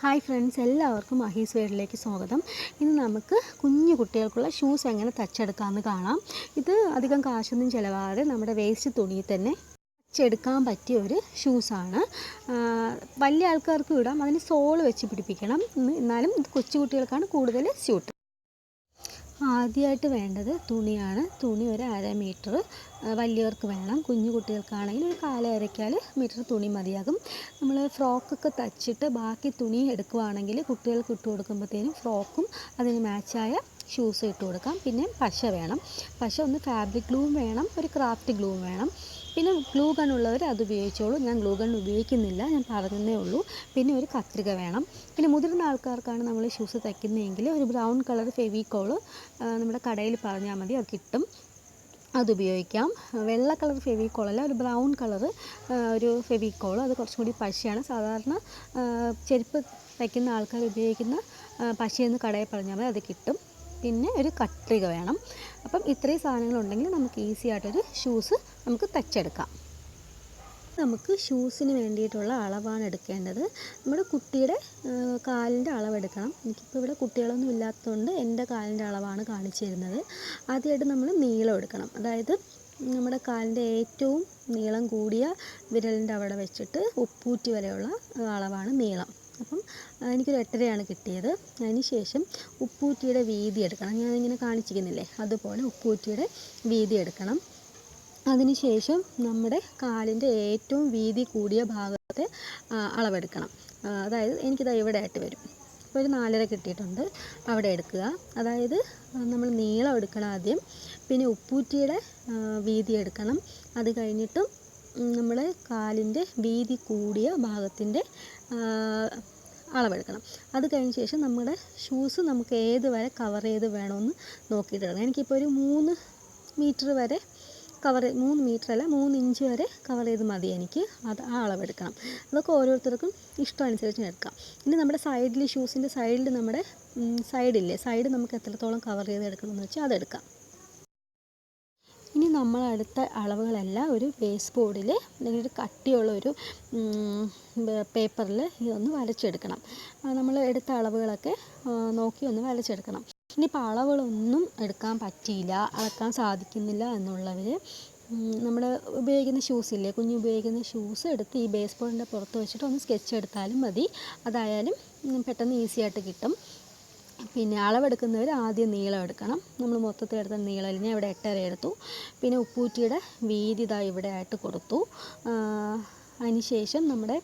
Hi friends, എല്ലാവർക്കും അഹീസ് വേഡിലേക്ക് സ്വാഗതം. ഇന്ന് നമുക്ക് കുഞ്ഞു കുട്ടികൾക്കുള്ള ഷൂസ് എങ്ങനെ തച്ചെടുക്കാമെന്ന് കാണാം. ഇത് അധികം കാശൊന്നും ചിലവാകാതെ നമ്മുടെ വേസ്റ്റ് തുണിയിൽ തന്നെ തച്ചെടുക്കാൻ പറ്റിയ ഒരു ഷൂസാണ്. വലിയ ആൾക്കാർക്കും ഇടാം. അതിന് സോള് വെച്ച് പിടിപ്പിക്കണം. എന്നാലും ഇത് കൊച്ചു കുട്ടികൾക്കാണ് കൂടുതൽ സ്യൂട്ട്. ആദ്യമായിട്ട് വേണ്ടത് തുണിയാണ്. തുണി ഒരു 1/2 മീറ്റർ വലിയവർക്ക് വേണം. കുഞ്ഞു കുട്ടികൾക്കാണെങ്കിൽ ഒരു 1/4 മീറ്റർ തുണി മതിയാകും. നമ്മൾ ഫ്രോക്കൊക്കെ തച്ചിട്ട് ബാക്കി തുണി എടുക്കുവാണെങ്കിൽ കുട്ടികൾക്ക് ഇട്ട് കൊടുക്കുമ്പോഴത്തേനും ഫ്രോക്കും അതിന് മാച്ചായ ഷൂസ് ഇട്ട് കൊടുക്കാം. പിന്നെ പശ വേണം. പശ ഒന്ന് ഫാബ്രിക് ഗ്ലൂവും വേണം, ഒരു ക്രാഫ്റ്റ് ഗ്ലൂവും വേണം. പിന്നെ ഗ്ലൂ ഗൺ ഉള്ളവർ അത് ഉപയോഗിച്ചോളൂ. ഞാൻ ഗ്ലൂ ഗൺ ഉപയോഗിക്കുന്നില്ല, ഞാൻ പറഞ്ഞതേ ഉള്ളൂ. പിന്നെ ഒരു കത്രിക വേണം. പിന്നെ മുതിർന്ന ആൾക്കാർക്കാണ് നമ്മൾ ഷൂസ് തയ്ക്കുന്നതെങ്കിൽ ഒരു ബ്രൗൺ കളർ ഫെവിക്കോള് നമ്മുടെ കടയിൽ പറഞ്ഞാൽ മതി, അത് കിട്ടും, അതുപയോഗിക്കാം. വെള്ള കളർ ഫെവിക്കോളല്ല, ഒരു ബ്രൗൺ കളർ ഒരു ഫെവിക്കോൾ, അത് കുറച്ചും കൂടി പശയാണ്. സാധാരണ ചെരുപ്പ് തയ്ക്കുന്ന ആൾക്കാർ ഉപയോഗിക്കുന്ന പശയെന്ന് കടയിൽ പറഞ്ഞാൽ മതി, അത് കിട്ടും. പിന്നെ ഒരു കത്രിക വേണം. അപ്പം ഇത്രയും സാധനങ്ങളുണ്ടെങ്കിൽ നമുക്ക് ഈസി ആയിട്ടൊരു ഷൂസ് നമുക്ക് തച്ചെടുക്കാം. നമുക്ക് ഷൂസിന് വേണ്ടിയിട്ടുള്ള അളവാണ് എടുക്കേണ്ടത്. നമ്മുടെ കുട്ടിയുടെ കാലിൻ്റെ അളവെടുക്കണം. എനിക്കിപ്പോൾ ഇവിടെ കുട്ടികളൊന്നും ഇല്ലാത്തതുകൊണ്ട് എൻ്റെ കാലിൻ്റെ അളവാണ് കാണിച്ചു തരുന്നത്. ആദ്യമായിട്ട് നമ്മൾ നീളം എടുക്കണം. അതായത് നമ്മുടെ കാലിൻ്റെ ഏറ്റവും നീളം കൂടിയ വിരലിൻ്റെ അവിടെ വെച്ചിട്ട് ഉപ്പൂറ്റി വരെയുള്ള അളവാണ് നീളം. അപ്പം എനിക്കൊരു 8.5 കിട്ടിയത്. അതിന് ശേഷം ഉപ്പൂറ്റിയുടെ വീതി എടുക്കണം. ഞാനിങ്ങനെ കാണിച്ചിരിക്കുന്നില്ലേ, അതുപോലെ ഉപ്പൂറ്റിയുടെ വീതി എടുക്കണം. അതിനുശേഷം നമ്മുടെ കാലിൻ്റെ ഏറ്റവും വീതി കൂടിയ ഭാഗത്തെ അളവെടുക്കണം. അതായത് എനിക്കിത് ഇവിടെ ആയിട്ട് വരും. ഇപ്പോൾ ഒരു 4.5 കിട്ടിയിട്ടുണ്ട്, അവിടെ എടുക്കുക. അതായത് നമ്മൾ നീളം എടുക്കണം ആദ്യം, പിന്നെ ഉപ്പൂറ്റിയുടെ വീതി എടുക്കണം. അത് കഴിഞ്ഞിട്ടും നമ്മൾ കാലിൻ്റെ വീതി കൂടിയ ഭാഗത്തിൻ്റെ അളവെടുക്കണം. അത് കഴിഞ്ഞ ശേഷം നമ്മുടെ ഷൂസ് നമുക്ക് ഏത് വരെ കവർ ചെയ്ത് വേണമെന്ന് നോക്കിയിട്ട് എടുക്കണം. എനിക്കിപ്പോൾ ഒരു 3 മീറ്റർ വരെ 3 മീറ്റർ അല്ല 3 ഇഞ്ച് വരെ കവർ ചെയ്ത് മതി എനിക്ക്. അത് ആ അളവെടുക്കണം. അതൊക്കെ ഓരോരുത്തർക്കും ഇഷ്ടം അനുസരിച്ച് എടുക്കാം. ഇനി നമ്മുടെ സൈഡിൽ, ഷൂസിൻ്റെ സൈഡിൽ നമ്മുടെ സൈഡ് നമുക്ക് എത്രത്തോളം കവർ ചെയ്ത് എടുക്കണമെന്ന് വെച്ചാൽ അതെടുക്കാം. ഇനി നമ്മൾ എടുത്ത അളവുകളെല്ലാം ഒരു വേസ്റ്റ് ബോർഡിൽ അല്ലെങ്കിൽ ഒരു കട്ടിയുള്ള ഒരു പേപ്പറിൽ ഇതൊന്ന് വരച്ചെടുക്കണം. നമ്മൾ എടുത്ത അളവുകളൊക്കെ നോക്കി ഒന്ന് വരച്ചെടുക്കണം. ഇനിയിപ്പോൾ അളവുകളൊന്നും എടുക്കാൻ പറ്റിയില്ല, അളക്കാൻ സാധിക്കുന്നില്ല എന്നുള്ളവർ നമ്മൾ ഉപയോഗിക്കുന്ന ഷൂസില്ലേ, കുഞ്ഞ് ഉപയോഗിക്കുന്ന ഷൂസ് എടുത്ത് ഈ ബേസ് ബോർഡിൻ്റെ പുറത്ത് വെച്ചിട്ട് ഒന്ന് സ്കെച്ച് എടുത്താലും മതി. അതായാലും പെട്ടെന്ന് ഈസി ആയിട്ട് കിട്ടും. പിന്നെ അളവെടുക്കുന്നവർ ആദ്യം നീളം എടുക്കണം. നമ്മൾ മൊത്തത്തിൽ എടുത്ത നീളം ഞാൻ ഇവിടെ 8.5 എടുത്തു. പിന്നെ ഉപ്പൂറ്റിയുടെ വീതി ഇതാ ഇവിടെ ആയിട്ട് കൊടുത്തു. അതിന് ശേഷം നമ്മുടെ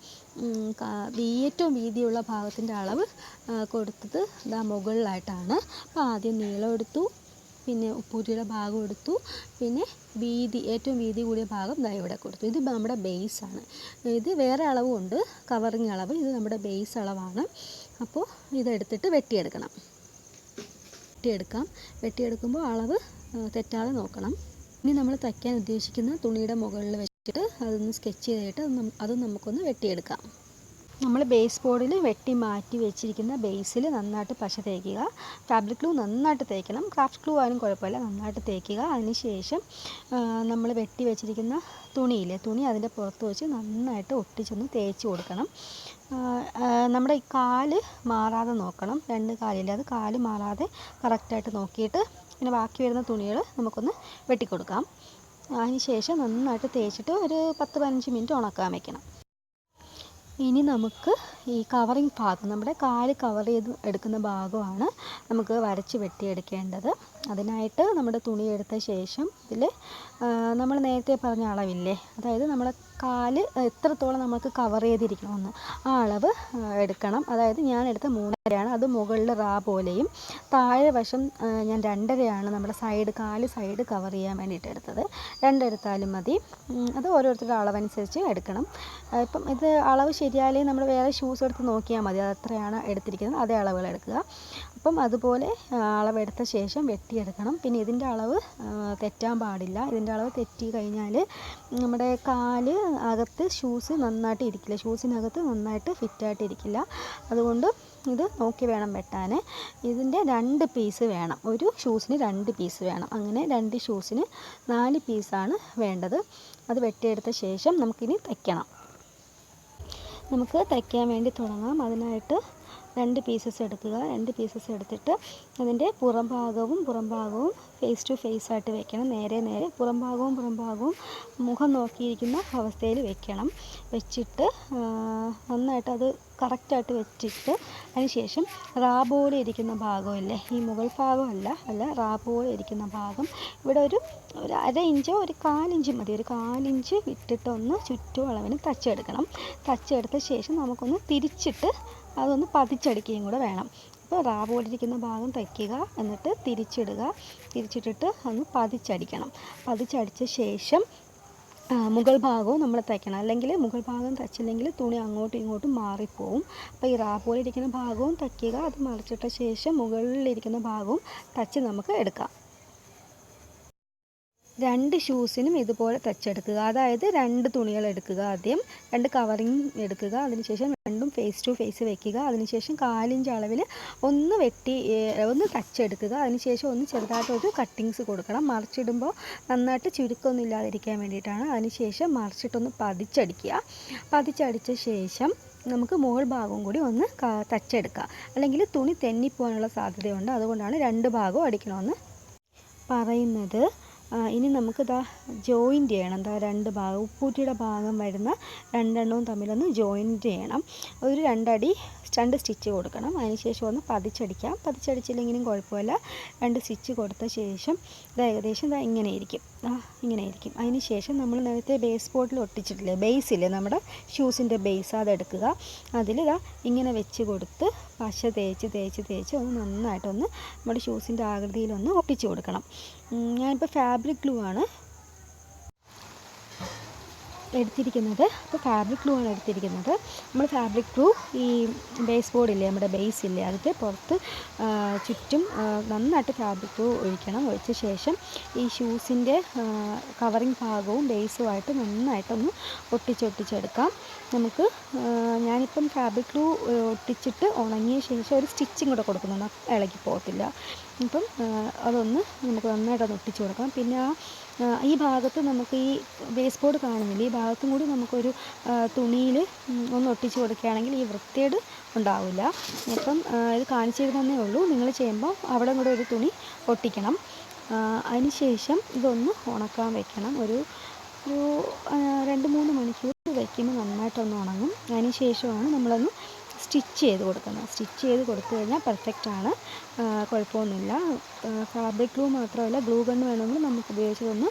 ഏറ്റവും വീതിയുള്ള ഭാഗത്തിൻ്റെ അളവ് കൊടുത്തത് ഇതാ മുകളിലായിട്ടാണ്. അപ്പോൾ ആദ്യം നീളം എടുത്തു, പിന്നെ ഉപ്പൂറ്റിയുടെ ഭാഗം എടുത്തു, പിന്നെ ഏറ്റവും വീതി കൂടിയ ഭാഗം ഇതാ ഇവിടെ കൊടുത്തു. ഇത് നമ്മുടെ ബേസാണ്. ഇത് വേറെ അളവുമുണ്ട്, കവറിങ് അളവ്. ഇത് നമ്മുടെ ബേസ് അളവാണ്. അപ്പോൾ ഇതെടുത്തിട്ട് വെട്ടിയെടുക്കുമ്പോൾ അളവ് തെറ്റാതെ നോക്കണം. ഇനി നമ്മൾ തയ്ക്കാൻ ഉദ്ദേശിക്കുന്ന തുണിയുടെ മുകളിൽ വെച്ചിട്ട് അതൊന്ന് സ്കെച്ച് ചെയ്തിട്ട് അത് നമുക്കൊന്ന് വെട്ടിയെടുക്കാം. നമ്മൾ ബേസ് ബോർഡിൽ വെട്ടി മാറ്റി വെച്ചിരിക്കുന്ന ബേസിൽ നന്നായിട്ട് പശ തേക്കുക. ഫാബ്രിക് ഗ്ലൂ നന്നായിട്ട് തേക്കണം, ക്രാഫ്റ്റ് ഗ്ലൂ ആയാലും കുഴപ്പമില്ല, നന്നായിട്ട് തേക്കുക. അതിനുശേഷം നമ്മൾ വെട്ടി വെച്ചിരിക്കുന്ന തുണി അതിൻ്റെ പുറത്ത് വെച്ച് നന്നായിട്ട് ഒട്ടിച്ചൊന്ന് തേച്ച് കൊടുക്കണം. നമ്മുടെ ഈ കാല് മാറാതെ നോക്കണം. 2 കാലില്ല, അത് കാല് മാറാതെ കറക്റ്റായിട്ട് നോക്കിയിട്ട് പിന്നെ ബാക്കി വരുന്ന തുണികൾ നമുക്കൊന്ന് വെട്ടിക്കൊടുക്കാം. അതിന് ശേഷം നന്നായിട്ട് തേച്ചിട്ട് ഒരു 10-15 മിനിറ്റ് ഉണക്കാൻ വയ്ക്കണം. ഇനി നമുക്ക് ഈ കവറിങ് ഭാഗം, നമ്മുടെ കാല് കവർ ചെയ്ത് എടുക്കുന്ന ഭാഗമാണ് നമുക്ക് വരച്ച് വെട്ടിയെടുക്കേണ്ടത്. അതിനായിട്ട് നമ്മുടെ തുണി എടുത്ത ശേഷം ഇതിൽ നമ്മൾ നേരത്തെ പറഞ്ഞ അളവില്ലേ, അതായത് നമ്മുടെ കാല് എത്രത്തോളം നമുക്ക് കവർ ചെയ്തിരിക്കണമെന്ന് ആ അളവ് എടുക്കണം. അതായത് ഞാൻ എടുത്ത 3.5 അത് മുകളിൽ റാ പോലെയും താഴെ വശം ഞാൻ 2.5 നമ്മുടെ കാല് സൈഡ് കവർ ചെയ്യാൻ വേണ്ടിയിട്ട് എടുത്തത്. 2 എടുത്താലും മതി. അത് ഓരോരുത്തരുടെ അളവനുസരിച്ച് എടുക്കണം. ഇപ്പം ഇത് അളവ് ശരിയായാലേ നമ്മൾ വേറെ ഷൂസ് എടുത്ത് നോക്കിയാൽ മതി, അത് എത്രയാണ് എടുത്തിരിക്കുന്നത് അതേ അളവുകൾ എടുക്കുക. അപ്പം അതുപോലെ അളവെടുത്ത ശേഷം വെട്ടിയെടുക്കണം. പിന്നെ ഇതിൻ്റെ അളവ് തെറ്റാൻ പാടില്ല. ഇതിൻ്റെ അളവ് തെറ്റി കഴിഞ്ഞാൽ നമ്മുടെ കാല് അകത്ത് ഷൂസ് നന്നായിട്ട് ഇരിക്കില്ല, ഷൂസിനകത്ത് നന്നായിട്ട് ഫിറ്റായിട്ട് ഇരിക്കില്ല. അതുകൊണ്ട് ഇത് നോക്കി വേണം വെട്ടാൻ. ഇതിൻ്റെ 2 പീസ് വേണം, ഒരു ഷൂസിന് 2 പീസ് വേണം. അങ്ങനെ 2 ഷൂസിന് 4 പീസാണ് വേണ്ടത്. അത് വെട്ടിയെടുത്ത ശേഷം നമുക്കിനി തയ്ക്കണം. നമുക്ക് തയ്ക്കാൻ വേണ്ടി തുടങ്ങാം. അതിനായിട്ട് 2 പീസസ് എടുക്കുക. 2 പീസസ് എടുത്തിട്ട് അതിൻ്റെ പുറം ഭാഗവും ഫേസ് ടു ഫേസ് ആയിട്ട് വെക്കണം. നേരെ പുറം ഭാഗവും മുഖം നോക്കിയിരിക്കുന്ന അവസ്ഥയിൽ വെക്കണം. വെച്ചിട്ട് നന്നായിട്ട് അത് കറക്റ്റായിട്ട് വെച്ചിട്ട് അതിന് ശേഷം റാ പോലെ ഇരിക്കുന്ന ഭാഗമില്ലേ, ഈ മുകൾ ഭാഗമല്ല റാ പോലെ ഇരിക്കുന്ന ഭാഗം ഇവിടെ ഒരു 1/2 ഇഞ്ചോ ഒരു 1/4 ഇഞ്ച് മതി. ഒരു 1/4 ഇഞ്ച് വിട്ടിട്ട് ഒന്ന് ചുറ്റുവളവിന് തച്ചെടുക്കണം. തച്ചെടുത്ത ശേഷം നമുക്കൊന്ന് തിരിച്ചിട്ട് അതൊന്ന് പതിച്ചടിക്കുകയും കൂടെ വേണം. അപ്പോൾ റാ പോലിരിക്കുന്ന ഭാഗം തയ്ക്കുക, എന്നിട്ട് തിരിച്ചിട്ടിട്ട് ഒന്ന് പതിച്ചടിക്കണം. പതിച്ചടിച്ച ശേഷം മുകൾ ഭാഗവും നമ്മൾ തയ്ക്കണം. അല്ലെങ്കിൽ മുകൾ ഭാഗം തയ്ച്ചില്ലെങ്കിൽ തുണി അങ്ങോട്ടും ഇങ്ങോട്ടും മാറിപ്പോവും. അപ്പോൾ ഈ റാ പോലെ ഇരിക്കുന്ന ഭാഗവും തയ്ക്കുക. അത് മറിച്ചിട്ട ശേഷം മുകളിലിരിക്കുന്ന ഭാഗവും തച്ച് നമുക്ക് എടുക്കാം. 2 ഷൂസിനും ഇതുപോലെ തച്ചെടുക്കുക. അതായത് 2 തുണികൾ എടുക്കുക. ആദ്യം 2 കവറിങ് എടുക്കുക. അതിനുശേഷം രണ്ടും ഫേസ് ടു ഫേസ് വെക്കുക. അതിനുശേഷം 1/4 ഇഞ്ച് അളവിൽ ഒന്ന് തച്ചെടുക്കുക. അതിനുശേഷം ഒന്ന് ചെറുതായിട്ടൊരു കട്ടിങ്സ് കൊടുക്കണം. മറിച്ചിടുമ്പോൾ നന്നായിട്ട് ചുരുക്കമൊന്നും ഇല്ലാതിരിക്കാൻ വേണ്ടിയിട്ടാണ്. അതിനുശേഷം മറിച്ചിട്ടൊന്ന് പതിച്ചടിക്കുക. പതിച്ചടിച്ച ശേഷം നമുക്ക് മുകൾ ഭാഗവും കൂടി ഒന്ന് തച്ചെടുക്കുക. അല്ലെങ്കിൽ തുണി തെന്നിപ്പോകാനുള്ള സാധ്യതയുണ്ട്. അതുകൊണ്ടാണ് 2 ഭാഗവും അടിക്കണമെന്ന് പറയുന്നത്. ഇനി നമുക്കിതാ ജോയിൻറ്റ് ചെയ്യണം. 2 ഭാഗം ഉപ്പൂറ്റിയുടെ ഭാഗം വരുന്ന 2 എണ്ണവും തമ്മിലൊന്ന് ജോയിൻറ്റ് ചെയ്യണം. ഒരു 2 അടി 2 സ്റ്റിച്ച് കൊടുക്കണം. അതിനുശേഷം ഒന്ന് പതിച്ചടിക്കാം. പതിച്ചടിച്ചില്ലെങ്കിലും കുഴപ്പമില്ല. 2 സ്റ്റിച്ച് കൊടുത്ത ശേഷം ഇത് ഏകദേശം ഇങ്ങനെ ഇരിക്കും. അതിന് ശേഷം നമ്മൾ നേരത്തെ ബേസ് ബോർഡിൽ ഒട്ടിച്ചിട്ടില്ലേ, ബേസില്ലേ, നമ്മുടെ ഷൂസിൻ്റെ ബേസ്, അതെടുക്കുക. അതിൽ ഇങ്ങനെ വെച്ച് കൊടുത്ത് പശ തേച്ച് ഒന്ന് നന്നായിട്ടൊന്ന് നമ്മുടെ ഷൂസിൻ്റെ ആകൃതിയിലൊന്ന് ഒട്ടിച്ച് കൊടുക്കണം. ഞാനിപ്പോൾ ഫാബ്രിക് ഗ്ലൂ ആണ് എടുത്തിരിക്കുന്നത്. നമ്മൾ ഫാബ്രിക് ഗ്ലൂ ഈ ബേസ് ബോർഡില്ലേ, നമ്മുടെ ബേസ് ഇല്ലേ, അതിൻ്റെ പുറത്ത് ചുറ്റും നന്നായിട്ട് ഫാബ്രിക് ഗ്ലൂ ഒഴിക്കണം. ഒഴിച്ച ശേഷം ഈ ഷൂസിൻ്റെ കവറിങ് ഭാഗവും ബേസുമായിട്ട് നന്നായിട്ടൊന്ന് ഒട്ടിച്ചെടുക്കാം. ഞാനിപ്പം ഫാബ്രിക് ഗ്ലൂ ഒട്ടിച്ചിട്ട് ഉണങ്ങിയ ശേഷം ഒരു സ്റ്റിച്ചിങ് കൂടെ കൊടുക്കുന്നുണ്ട്, ഇളകി പോകത്തില്ല. അപ്പം അതൊന്ന് നമുക്ക് നന്നായിട്ടൊന്ന് ഒട്ടിച്ച് കൊടുക്കാം. പിന്നെ ഈ ഭാഗത്ത് നമുക്ക് ഈ ബേസ് ബോർഡ് കാണുന്നില്ല, ഈ ഭാഗത്തും കൂടി നമുക്കൊരു തുണിയിൽ ഒന്ന് ഒട്ടിച്ച് കൊടുക്കുകയാണെങ്കിൽ ഈ വൃത്തികേട് ഉണ്ടാവില്ല. അപ്പം ഇത് കാണിച്ചു തരുന്നതേ ഉള്ളൂ. നിങ്ങൾ ചെയ്യുമ്പോൾ അവിടെ കൂടെ ഒരു തുണി ഒട്ടിക്കണം. അതിന് ശേഷം ഇതൊന്ന് ഉണക്കാൻ വെക്കണം. ഒരു 2-3 മണിക്കൂർ വയ്ക്കുമ്പോൾ നന്നായിട്ടൊന്ന് ഉണങ്ങും. അതിന് ശേഷമാണ് നമ്മളൊന്ന് സ്റ്റിച്ച് ചെയ്ത് കൊടുക്കുന്നത്. സ്റ്റിച്ച് ചെയ്ത് കൊടുത്തു കഴിഞ്ഞാൽ പെർഫെക്റ്റാണ്, കുഴപ്പമൊന്നുമില്ല. ഫാബ്രിക് ഗ്ലൂ മാത്രമല്ല, ഗ്ലൂ ഗണ്ണ് വേണമെങ്കിൽ നമുക്ക് ഉപയോഗിച്ചതൊന്ന്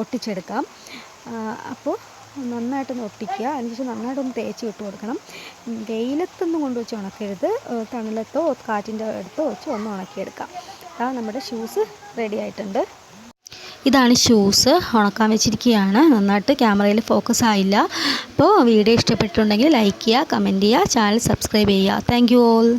ഒട്ടിച്ചെടുക്കാം. അപ്പോൾ നന്നായിട്ടൊന്ന് ഒട്ടിക്കുക. അതിനുശേഷം നന്നായിട്ടൊന്ന് തേച്ച് വിട്ട് കൊടുക്കണം. വെയിലത്തൊന്നും കൊണ്ടുവച്ച് ഉണക്കരുത്, തണലത്തോ കാറ്റിൻ്റെ അടുത്തോ വെച്ച് ഒന്ന് ഉണക്കിയെടുക്കാം. നമ്മുടെ ഷൂസ് റെഡി ആയിട്ടുണ്ട്. ഇതാണ് ഷൂസ്, ഉണക്കാൻ വെച്ചിരിക്കുകയാണ്. നന്നായിട്ട് ക്യാമറയിൽ ഫോക്കസ് ആയില്ല. അപ്പോൾ വീഡിയോ ഇഷ്ടപ്പെട്ടിട്ടുണ്ടെങ്കിൽ ലൈക്ക് ചെയ്യുക, കമൻറ്റ് ചെയ്യുക, ചാനൽ സബ്സ്ക്രൈബ് ചെയ്യുക. Thank you all.